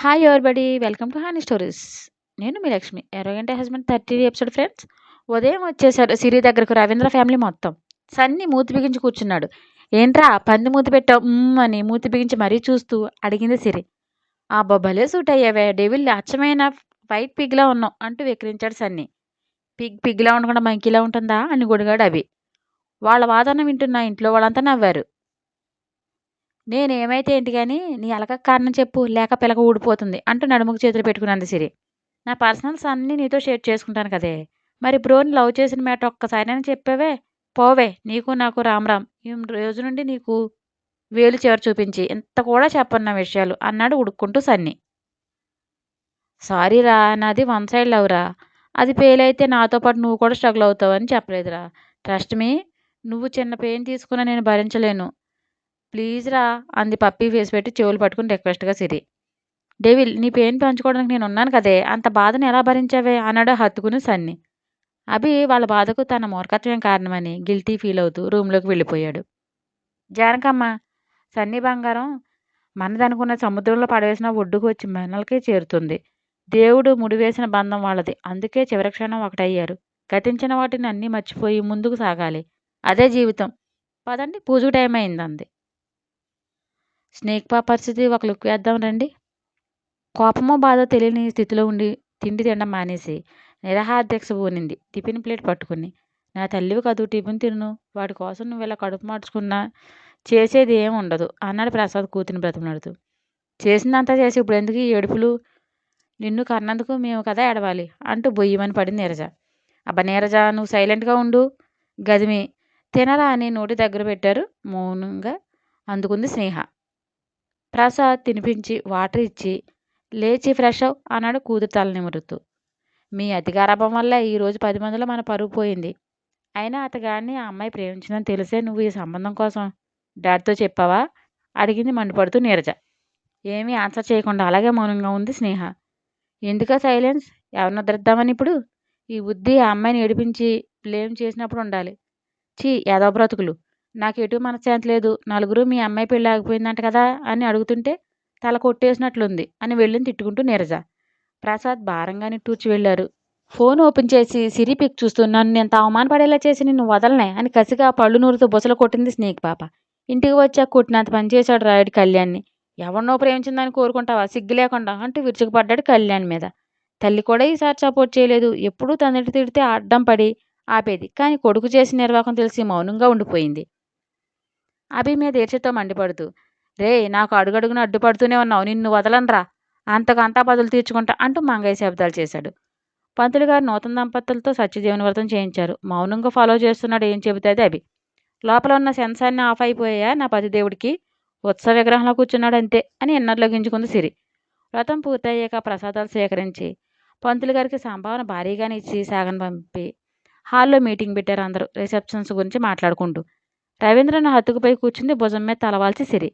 Hi everybody welcome to honey stories. నేను మీ లక్ష్మి. ఎరోగంటే హస్బెండ్ 30 ఎపిసోడ్ ఫ్రెండ్స్. ఉదయం వచ్చేసారు సిరి దగ్గరకు రవీంద్ర ఫ్యామిలీ మొత్తం. సన్నీ మూతి బిగించి కూర్చున్నాడు. ఏంట్రా పంది మూతి పెట్టావు అని మూతి బిగించి మరీ చూస్తూ అడిగింది సిరి. ఆ బొబ్బలే సూట్ అయ్యావే డెవిల్ అచ్చమైన వైట్ పిగ్లా ఉన్నావు అంటూ వెక్కిరించాడు సన్నీ. పిగ్లా ఉండకుండా మంకీలా ఉంటుందా అని గొడిగాడు అభి. వాళ్ళ వాదన వింటున్న ఇంట్లో వాళ్ళంతా నవ్వారు. నేనేమైతే ఏంటి గాని నీ అలకకు కారణం చెప్పు లేక పిలక ఊడిపోతుంది అంటూ నడుముకు చేతులు పెట్టుకున్నది సిరి. నా పర్సనల్స్ అన్నీ నీతో షేర్ చేసుకుంటాను కదే. మరి బ్రోని లవ్ చేసిన మ్యాటర్ ఒక్కసారైనా చెప్పావే. పోవే నీకు నాకు రామ్ ఈ రోజు నుండి నీకు వేలు చివరి చూపించి ఇంత కూడా చెప్పన్న విషయాలు అన్నాడు ఉడుక్కుంటూ సన్ని. సారీరా నాది వన్ సైడ్ లవ్రా. అది పేలైతే నాతో పాటు నువ్వు కూడా స్ట్రగుల్ అవుతావని చెప్పలేదురా. ట్రస్ట్ మీ, నువ్వు చిన్న పెయిన్ తీసుకున్నా నేను భరించలేను. ప్లీజ్ రా అంది పప్పీ ఫేస్ పెట్టి చెవులు పట్టుకుని రిక్వెస్ట్గా సిరి. డేవిల్ నీ పెయిన్ పంచుకోవడానికి నేను ఉన్నాను కదే, అంత బాధను ఎలా భరించావే అన్నాడు హత్తుకుని సన్ని. అభి వాళ్ళ బాధకు తన మూర్ఖత్వం కారణమని గిల్టీ ఫీల్ అవుతూ రూమ్లోకి వెళ్ళిపోయాడు. జానకమ్మ, సన్ని బంగారం మనదనుకున్న సముద్రంలో పడవేసిన ఒడ్డుకు వచ్చి మనలకే చేరుతుంది. దేవుడు ముడివేసిన బంధం వాళ్ళది, అందుకే చివరి క్షణం ఒకటయ్యారు. గతించిన వాటిని అన్నీ మర్చిపోయి ముందుకు సాగాలి, అదే జీవితం. పదండి పూజకు టైం అయిందంది. స్నేక్ పా పరిస్థితి ఒక లుక్ వేద్దాం రండి. కోపమో బాధో తెలియని స్థితిలో ఉండి తిండి తినడం మానేసి నిరాహారదీక్ష పూనింది టిఫిన్ ప్లేట్ పట్టుకుని. నా తల్లివి కదూ, టిఫిన్ తిను, వాడి కోసం నువ్వు ఇలా కడుపు మార్చుకున్నా చేసేది ఏం ఉండదు అన్నాడు ప్రసాద్ కూతుని బ్రతిమలాడుతూ. చేసిందంతా చేసి ఇప్పుడు ఎందుకు ఈ ఏడుపులు? నిన్ను కన్నందుకు మేము కదా ఏడవాలి అంటూ బొయ్యమని పడింది నీరజ. అబ్బా నీరజ, నువ్వు సైలెంట్గా ఉండు. గదిమి తినరా అని నోటి దగ్గర పెట్టారు. మౌనంగా అందుకుంది స్నేహ. ప్రసాద్ తినిపించి వాటర్ ఇచ్చి లేచి ఫ్రెష్ అవ్ అన్నాడు కూతురు తల నిమురుతూ. మీ అధికారాభం వల్ల ఈరోజు 10 మందిలో మన పరుగు పోయింది. అయినా అతగాడిని ఆ అమ్మాయి ప్రేమించిందని తెలిసే నువ్వు ఈ సంబంధం కోసం డాడ్తో చెప్పావా అడిగింది మండిపడుతూ నీరజ. ఏమీ ఆన్సర్ చేయకుండా అలాగే మౌనంగా ఉంది స్నేహ. ఎందుక సైలెన్స్? ఎవరిని వదిలేద్దామని ఇప్పుడు? ఈ బుద్ధి ఆ అమ్మాయిని ఏడిపించి బ్లేమ్ చేసినప్పుడు ఉండాలి. చీ ఏదో బ్రతుకులు. నాకు ఎటు మనశ్శాంతి లేదు. నలుగురు మీ అమ్మాయి పెళ్ళి ఆగిపోయిందంట కదా అని అడుగుతుంటే తల కొట్టేసినట్లుంది అని వెళ్ళింది తిట్టుకుంటూ నీరజ. ప్రసాద్ భారంగా నిట్టూర్చి వెళ్ళారు. ఫోన్ ఓపెన్ చేసి సిరి పిక్ చూస్తూ నన్ను ఎంత అవమానపడేలా చేసి నిన్ను వదలనే అని కసిగా పళ్ళు నూరుతో బుసలు కొట్టింది స్నేక్ పాప. ఇంటికి వచ్చాక కొట్టినంత పనిచేశాడు రాయుడు కళ్యాణ్ని. ఎవరినో ప్రేమించిందని కోరుకుంటావా సిగ్గు లేకుండా అంటూ విరుచుకుపడ్డాడు కళ్యాణ్ మీద. తల్లి కూడా ఈసారి సపోర్ట్ చేయలేదు. ఎప్పుడూ తండ్రి తిడితే అడ్డం పడి ఆపేది, కానీ కొడుకు చేసిన నిర్వాకం తెలిసి మౌనంగా ఉండిపోయింది. అభి మీద ఈర్ష్యతో మండిపడుతూ, రే నాకు అడుగడుగున అడ్డుపడుతూనే ఉన్నావు, నిన్ను వదలనరా, అంతకంతా బదులు తీర్చుకుంటా అంటూ మంగయ్య శబ్దాలు చేశాడు. పంతులు గారు నూతన దంపతులతో సత్యదేవుని వ్రతం చేయించారు. మౌనంగా ఫాలో చేస్తున్నాడు ఏం చెబుతుంది అభి. లోపల ఉన్న సెన్సార్ని ఆఫ్ అయిపోయా నా పతిదేవుడికి, ఉత్సవ విగ్రహంలో కూర్చున్నాడు అంతే అని ఎన్నర్లో గింజుకుంది సిరి. వ్రతం పూర్తయ్యాక ప్రసాదాలు స్వీకరించి పంతులు గారికి సంభావన భారీగానే ఇచ్చి సాగని పంపి హాల్లో మీటింగ్ పెట్టారు అందరూ రిసెప్షన్స్ గురించి మాట్లాడుకుంటూ. రవీంద్రను హత్తుకుపై కూర్చుంది భుజం మీద తలవాల్చి సిరి.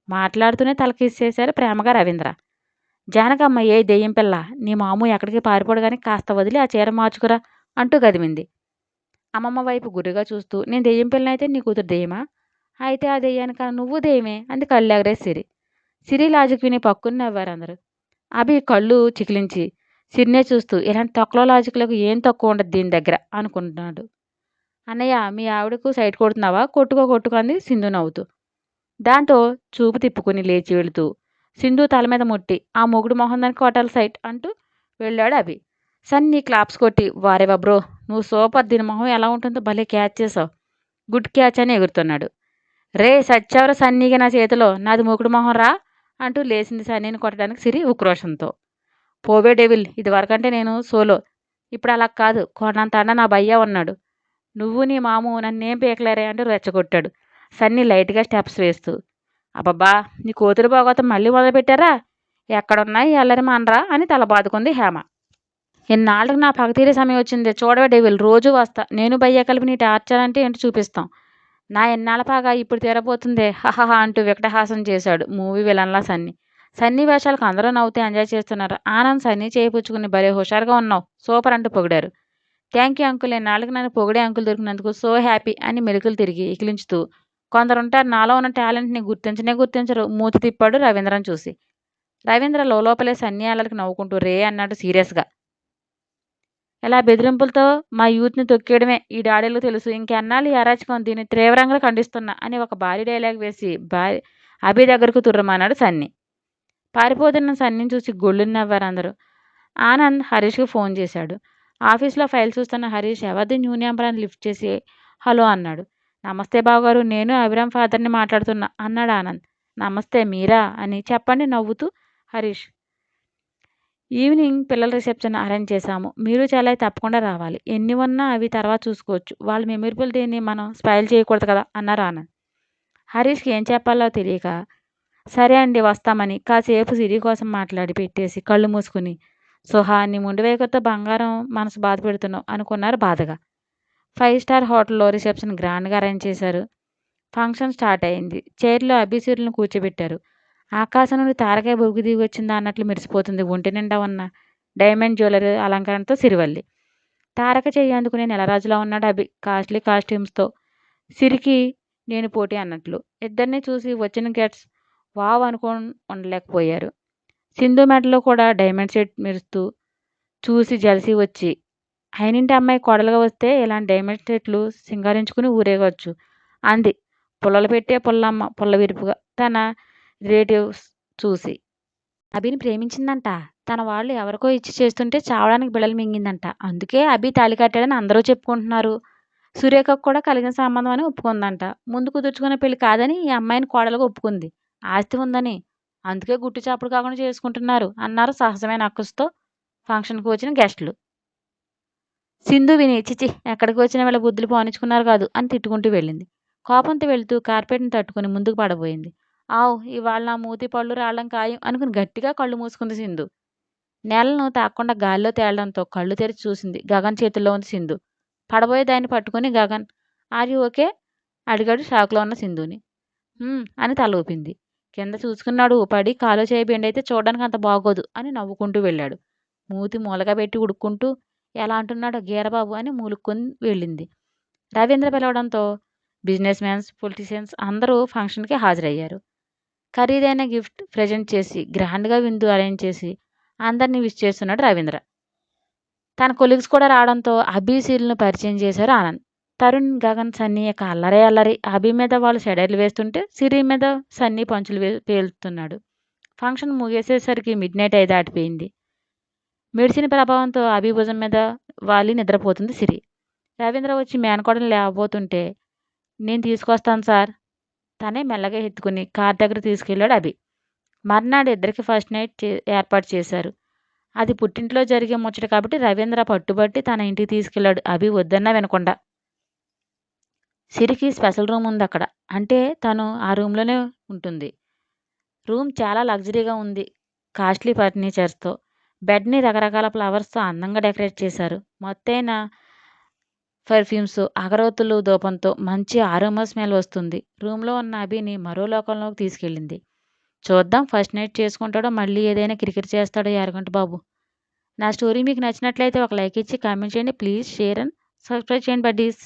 మాట్లాడుతూనే తలకిసేశారు ప్రేమగా రవీంద్ర. జానకమ్మ, ఏ దెయ్యం పిల్ల, నీ మాము ఎక్కడికి పారిపోడు కానీ కాస్త వదిలి ఆ చీర మార్చుకురా అంటూ గదిమింది. అమ్మమ్మ వైపు గురిగా చూస్తూ, నేను దెయ్యం పిల్లనైతే నీ కూతురు దెయ్యమా? అయితే ఆ దెయ్యానిక నువ్వు దెయ్యమే అంది కళ్ళెగరే సిరి. సిరి లాజిక్ విని పక్కుని నవ్వారు అందరూ. అభి కళ్ళు చికిలించి సిరినే చూస్తూ, ఇలాంటి తొక్కలో లాజిక్లకు ఏం తక్కువ ఉండదు దీని దగ్గర అనుకుంటున్నాడు. అన్నయ్య, మీ ఆవిడకు సైట్ కొడుతున్నావా? కొట్టుకో అంది సింధు నవ్వుతూ. దాంతో చూపు తిప్పుకుని లేచి వెళుతూ సింధు తల మీద ముట్టి, ఆ మొగుడు మొహం దానికి కొట్టాలి సైట్ అంటూ వెళ్ళాడు అభి. సన్నీ క్లాప్స్ కొట్టి, వారేవా బ్రో, నువ్వు సూపర్, దీని మొహం ఎలా ఉంటుందో భలే క్యాచ్ చేసావు, గుడ్ క్యాచ్ అని ఎగురుతున్నాడు. రే సచ్చావర సన్నీగా నా చేతిలో, నాది మొగుడు మొహం రా అంటూ లేచింది సన్నీని కొట్టడానికి సిరి ఉక్రోషంతో. పోవే డెవిల్, ఇది వరకంటే నేను సోలో, ఇప్పుడు అలా కాదు, కొన్నంత అండ నా భయ్యా ఉన్నాడు, నువ్వు నీ మాము నన్నేం పీకలేరే అంటూ రెచ్చగొట్టాడు సన్నీ లైట్గా స్టెప్స్ వేస్తూ. అబ్బబ్బా, నీ కూతురు బాగోతం మళ్ళీ మొదలుపెట్టారా? ఎక్కడున్నాయి అల్లరి మానరా అని తల బాదుకుంది హేమ. ఇన్నాళ్ళకి నా పగ తీరే సమయం వచ్చింది, చూడవే డెవిల్, రోజు వస్తా, నేను భయ్యా కలిపి నీ టార్చర్ అంటే ఏంటి చూపిస్తాం. నా ఎన్నాళ్ళ పాగా ఇప్పుడు తీరబోతుందే హహహ అంటూ వికటహాసం చేశాడు మూవీ విలన్లా సన్నీ. సన్నీ వేషాలకు అందరూ నవ్వుతూ ఎంజాయ్ చేస్తున్నారు. ఆనంద్ సన్నీ చేయిపుచ్చుకుని భలే హుషారుగా ఉన్నావు, సూపర్ అంటూ పొగిడారు. థ్యాంక్ యూ అంకుల్, ఎన్నాళ్ళకి నన్ను పొగిడే అంకుల్ దొరికినందుకు సో హ్యాపీ అని మెరుకులు తిరిగి ఇకిలించుతూ. కొందరుంటారు నాలో ఉన్న టాలెంట్ని గుర్తించనే గుర్తించరు, మూతి తిప్పాడు రవీంద్రన్ చూసి. రవీంద్ర లోపలే సన్నీ అల్లరికి నవ్వుకుంటూ రే అన్నాడు సీరియస్గా. ఇలా బెదిరింపులతో మా యూత్ని తొక్కేయడమే ఈ డాడీలకు తెలుసు. ఇంకెన్నాళ్ళు ఈ అరాచకం, దీన్ని తీవ్రంగా ఖండిస్తున్నా అని ఒక భారీ డైలాగ్ వేసి అభి దగ్గరకు తుర్రమన్నాడు సన్నీ. పారిపోతున్న సన్నీని చూసి గొళ్ళుని నవ్వారు అందరూ. ఆనంద్ హరీష్కి ఫోన్ చేశాడు. ఆఫీస్లో ఫైల్ చూస్తున్న హరీష్ ఎవరిది న్యూ నెంబర్ అని లిఫ్ట్ చేసి హలో అన్నాడు. నమస్తే బావగారు, నేను అభిరామ్ ఫాదర్ని మాట్లాడుతున్నా అన్నాడు ఆనంద్. నమస్తే, మీరా అని చెప్పండి నవ్వుతూ హరీష్. ఈవినింగ్ పిల్లల రిసెప్షన్ అరేంజ్ చేశాము. మీరు చాలా తప్పకుండా రావాలి. ఎన్ని ఉన్నా అవి తర్వాత చూసుకోవచ్చు. వాళ్ళ మెమొరబుల్ డేని మనం స్పాయిల్ చేయకూడదు కదా అన్నారు ఆనంద్. హరీష్కి ఏం చెప్పాలో తెలియక సరే అండి వస్తామని కాసేపు సిరి కోసం మాట్లాడి పెట్టేసి కళ్ళు మూసుకుని సుహా నీ ముండివేకతో బంగారం మనసు బాధ పెడుతున్నావు అనుకున్నారు బాధగా. 5 స్టార్ హోటల్లో రిసెప్షన్ గ్రాండ్గా అరేంజ్ చేశారు. ఫంక్షన్ స్టార్ట్ అయింది. చైర్లో అభిసూరులను కూర్చోబెట్టారు. ఆకాశం నుండి తారకాయ బొగ్గు దిగి వచ్చిందా అన్నట్లు మెరిసిపోతుంది ఒంటి నిండా ఉన్న డైమండ్ జ్యువెలరీ అలంకరణతో సిరివల్లి. తారక చెయ్యి అందుకునే నెలరాజులా ఉన్నాడు అభి కాస్ట్లీ కాస్ట్యూమ్స్తో. సిరికి నేను పోటీ అన్నట్లు. ఇద్దరిని చూసి వచ్చిన గెట్స్ వావ్ అనుకోని ఉండలేకపోయారు. సింధు మెడలో కూడా డైమండ్ సెట్ మెరుస్తూ చూసి జలసి వచ్చి అయినింటి అమ్మాయి కోడలుగా వస్తే ఇలాంటి డైమండ్ సెట్లు సింగారించుకుని ఊరేగవచ్చు అంది పుల్లలు పెట్టే పుల్లమ్మ పుల్ల విరుపుగా తన రిలేటివ్స్ చూసి. అభిని ప్రేమించిందంట. తన వాళ్ళు ఎవరికో ఇచ్చి చేస్తుంటే చావడానికి బిళ్ళలు మింగిందంట. అందుకే అభి తాళి కట్టాడని అందరూ చెప్పుకుంటున్నారు. సురేఖకు కూడా కలిగిన సంబంధం అని ఒప్పుకుందంట. ముందు కుదుర్చుకునే పెళ్లి కాదని ఈ అమ్మాయిని కోడలుగా ఒప్పుకుంది. ఆస్తి ఉందని. అందుకే గుట్టు చాపుడు కాకుండా చేసుకుంటున్నారు అన్నారు సహజమైన అక్కుస్తో ఫంక్షన్కి వచ్చిన గెస్టులు. సింధు విని చిచి ఎక్కడికి వచ్చిన వీళ్ళ బుద్ధులు పోనిచ్చుకున్నారు కాదు అని తిట్టుకుంటూ వెళ్ళింది. కోపంతో వెళుతూ కార్పెట్ని తట్టుకుని ముందుకు పడబోయింది. ఆవ్ ఇవాళ నా మూతి పళ్ళు రావడం ఖాయం అనుకుని గట్టిగా కళ్ళు మూసుకుంది సింధు. నేలను తాకుండా గాల్లో తేలడంతో కళ్ళు తెరిచి చూసింది. గగన్ చేతుల్లో ఉంది సింధు. పడబోయే దాన్ని పట్టుకుని గగన్ ఆర్ యూ ఓకే అడిగాడు షాక్లో ఉన్న సింధుని. అని తల ఊపింది. కింద చూసుకున్నాడు. పడి కాలు చేయి బెండైతే చూడడానికి అంత బాగోదు అని నవ్వుకుంటూ వెళ్ళాడు. మూతి మూలగా పెట్టి ఉడుక్కుంటూ ఎలా అంటున్నాడో గీరబాబు అని మూలుక్కొని వెళ్ళింది. రవీంద్ర పిలవడంతో బిజినెస్ మ్యాన్స్, పొలిటీషియన్స్ అందరూ ఫంక్షన్కి హాజరయ్యారు. ఖరీదైన గిఫ్ట్ ప్రజెంట్ చేసి గ్రాండ్గా విందు అరేంజ్ చేసి అందరినీ విష్ చేస్తున్నాడు రవీంద్ర. తన కొలీగ్స్ కూడా రావడంతో అభి సీల్ను పరిచయం చేశారు ఆనంద్. తరుణ్, గగన్, సన్నీ యొక్క అల్లరే అల్లరి. అభి మీద వాళ్ళు సెడైర్లు వేస్తుంటే సిరి మీద సన్నీ పంచులు పేలుతున్నాడు. ఫంక్షన్ ముగిసేసరికి మిడ్నైట్ 5 దాటిపోయింది. మెడిసిన్ ప్రభావంతో అభి భుజం మీద వాలి నిద్రపోతుంది సిరి. రవీంద్ర వచ్చి మేనకోడలు లేవబోతుంటే నేను తీసుకొస్తాను సార్ తనే మెల్లగా ఎత్తుకుని కార్ దగ్గర తీసుకెళ్ళాడు అభి. మర్నాడు ఇద్దరికి ఫస్ట్ నైట్ ఏర్పాటు చేశారు. అది పుట్టింట్లో జరిగే ముచ్చట కాబట్టి రవీంద్ర పట్టుబట్టి తన ఇంటికి తీసుకెళ్ళాడు అభి వద్దన్నా వినకుండా. సిరికి స్పెషల్ రూమ్ ఉంది అక్కడ. అంటే తను ఆ రూమ్లోనే ఉంటుంది. రూమ్ చాలా లగ్జరీగా ఉంది. కాస్ట్లీ ఫర్నిచర్స్తో బెడ్ని రకరకాల ఫ్లవర్స్తో అందంగా డెకరేట్ చేశారు. మొత్తైన పర్ఫ్యూమ్స్, అగరవత్తులు దూపంతో మంచి ఆరోమా స్మెల్ వస్తుంది. రూమ్లో ఉన్న అభిని మరో లోకంలోకి తీసుకెళ్ళింది. చూద్దాం ఫస్ట్ నైట్ చేసుకుంటాడో మళ్ళీ ఏదైనా కిరికిరి చేస్తాడో యారగంట బాబు. నా స్టోరీ మీకు నచ్చినట్లయితే ఒక లైక్ ఇచ్చి కామెంట్ చేయండి. ప్లీజ్ షేర్ అండ్ సబ్స్క్రైబ్ చేయండి బడ్డీస్.